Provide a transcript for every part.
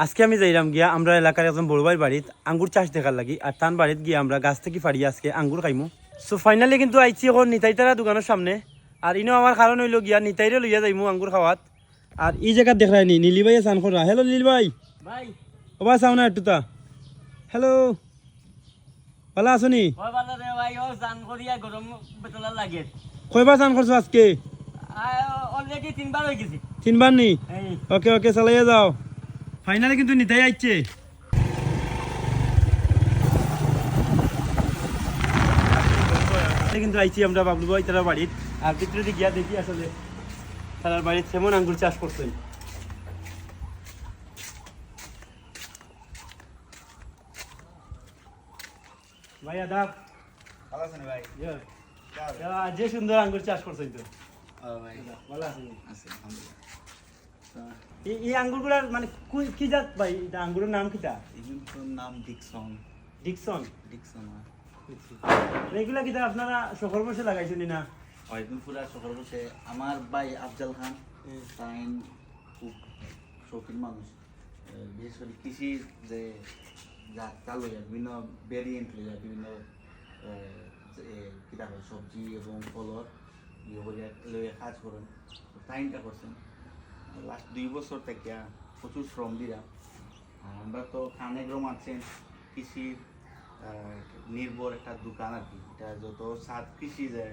আজকে আমি যাইলাম গিয়া আমরা এলাকার একজন বড় ভাই বাড়িত আঙ্গুর চাষ দেখার লাগি আর তান বাড়িত গিয়ে আমরা গাছ থেকে ফাড়িয়ে আজকে আঙ্গুর খাইমু। সো ফাইনালি কিন্তু আইছি এখন নিতাইতারা দোকানের সামনে। আর ইনো আমার কারণ হইল গিয়া নিতাইরে লইয়া যাইমু আঙ্গুর খাওয়াত। আর এই জায়গা দেখায় নি নীলি ভাইয়ে চান করা। হ্যালো নীল ভাই। ভাই ও ভাই চাও না একটু তা। হ্যালো, ভালো আছো নি? ওই বালা রে ভাই ও জান করিয়া গরম বেতলা লাগে। কয়বার চান করছো আজকে? অলরেডি 3বার হয়ে গেছে। 3বার নি? এই ওকে ওকে চালাইয়া যাও। ফাইনালি কিন্তু নিতাই আইছে। কিন্তু আইছি আমরা বাবলু ভাই তারা বাড়ির। আর ভিতরে গিয়া দেখি আসলে তার বাড়ির কেমন আঙ্গুর চাষ করছেন। ভাই আদাব। ভালো আছেন ভাই? যে সুন্দর আঙ্গুর চাষ করছেন তো। ভাই ভালো আছেন? আছে আলহামদুলিল্লাহ। এই আঙ্গুরগুলার মানে কি জাত ভাই? এটা আঙ্গুরের নাম কিটা? এগুলোর নাম ডিকসন। ডিকসন। ডিকসন এগুলা কিটা আপনারা শহর বসে লাগাইছেন না? এগুলো পুরা সকাল বসে আমার ভাই আফজাল খান তাই খুব শৌখিন মানুষ। বিশেষ করে কৃষির যে জাত চালু হয় বিভিন্ন ভেরিয়েন্ট হয়ে যায়, বিভিন্ন কিতাব সবজি এবং ফলর ইয়ে করে লইয়া কাজ করেন। টাইমটা করছেন লাস্ট 2 বছর থেকে প্রচুর শ্রম দিলাম। আমরা তো খান এগ্রো মার্চেন্ট কৃষির নির্ভর একটা দোকান আর কি। এটা যত সাত কৃষি যে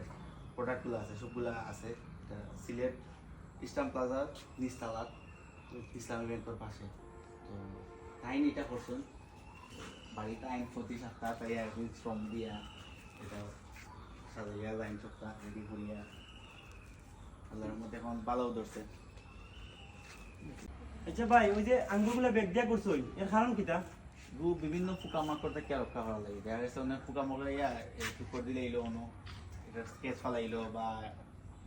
প্রোডাক্টগুলো আছে সবগুলো আছে। এটা সিলেট ইস্টার্ন প্লাজার নিস্তালাত ইসলামী ব্যাংকের পাশে। তো টাইম এটা করছেন বাড়িতে আইন প্রতি সপ্তাহ তাই একদিন শ্রম দিয়া এটা সাজাইয়া লাইন সপ্তাহ রেডি করিয়া আল্লাহর মধ্যে এখন ভালোও ধরছে। আচ্ছা ভাই, ওই যে আঙ্গুরগুলা বেগ দিয়া করছো এর কারণ কিটা? বিভিন্ন পোকামাকড় থেকে রক্ষা করা লাগে। দেখা গেছে অনেক পোকামাকড় একটু করে দিলে এলো অন্য এটা স্কেচ ফালাইলো বা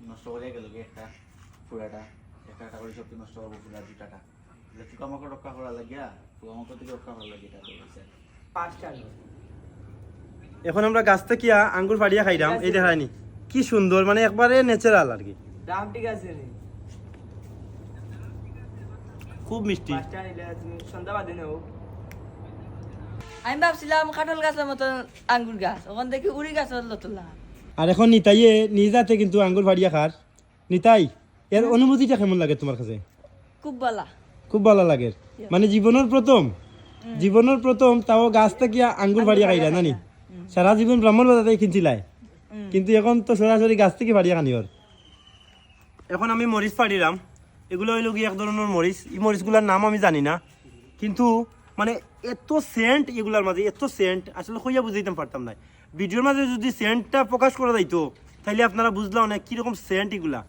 নষ্ট করে গেল একটা পুরাটা একটা করে সবটি নষ্ট করবো পুরা দুটাটা। পোকামাকড় রক্ষা করা লাগিয়া পোকামাকড় থেকে রক্ষা করা লাগে এটা বলছে। এখন আমরা গাছ থেকে আঙ্গুর ফাড়িয়া খাইলাম। এই দেখায়নি কি সুন্দর, মানে একবারে ন্যাচারাল আর কি। দাম ঠিক আছে নি। খুব মিষ্টি। পাঁচটা নিলে তুমি সন্ধ্যা বাদে নেও। আমি ভাবছিলাম কাঁঠাল গাছের মতো আঙ্গুর গাছ, ওখান থেকে উড়ি গাছের লতলা। আর এখন নিতাইয়ে নিজাতে কিন্তু আঙ্গুর ফাড়িয়া খার। নিতাই, এর অনুভূতিটা কেমন লাগে তোমার কাছে? খুব ভালো। খুব ভালো লাগে। মানে জীবনের প্রথম তাও গাছ থেকে আঙ্গুর ফাড়িয়া খাইলা জানি। সারা জীবন ব্রাহ্মণ বাজাতে কিনছিলাই, কিন্তু এখন তো সরাসরি গাছ থেকে ফাড়িয়া খানি ওর। এখন আমি মরিচ ফাড়িলাম। এগুলো হইল কি এক ধরনের মরিচ। এই মরিচগুলোর নাম আমি জানি না, কিন্তু মানে এত সেন্ট এগুলার মাঝে, এত সেন্ট আসলে কইয়া বুঝাইতে পারতাম না। ভিডিওর মাঝে যদি সেন্টটা প্রকাশ করা যাইতো তাহলে আপনারা বুঝলাম না কিরকম সেন্ট এগুলা।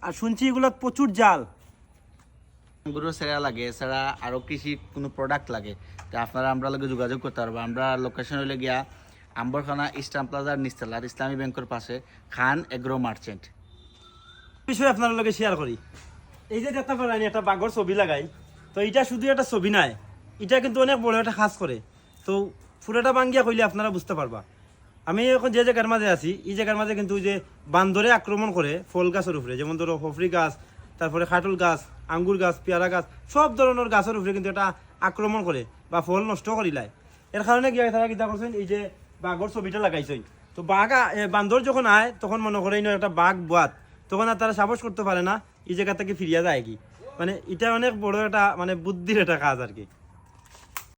আর শুনছি এগুলা প্রচুর জাল। আঙ্গুরও সেরা লাগে, এছাড়া আরও কৃষি কোনো প্রোডাক্ট লাগে তা আপনারা আমরা লগে যোগাযোগ করতে পারবো। আমরা লোকেশন হইলে গিয়া আম্বরখানা ইস্টার্ন প্লাজার নিস্তালার ইসলামী ব্যাংকের পাশে খান এগ্রো মার্চেন্ট। বিষয় আপনার লগে শেয়ার করি। এই যে দেখতে পারেন একটা বাঘর ছবি লাগাই, তো এটা শুধু একটা ছবি নয়, এটা কিন্তু অনেক বড় একটা কাজ করে। তো পুরোটা বাঙ্গিয়া কইলে আপনারা বুঝতে পারবা। আমি এখন যে জায়গার মাঝে আছি এই জায়গার মাঝে কিন্তু ওই যে বান্দরে আক্রমণ করে ফল গাছের উপরে, যেমন ধরো হফরি গাছ, তারপরে খাটুল গাছ, আঙ্গুর গাছ, পেয়ারা গাছ, সব ধরনের গাছের উপরে কিন্তু এটা আক্রমণ করে বা ফল নষ্ট করিলায়। এর কারণে কি তারা কিতা করছেন, এই যে বাঘর ছবিটা লাগাইছেন। তো বান্দর যখন আয় তখন মনে করে একটা বাঘ বাদ, তখন আর তারা সাহস করতে পারে না এই জায়গা থেকে ফিরিয়া যায় কি। মানে এটা অনেক বড় একটা মানে বুদ্ধির একটা কাজ আর কি।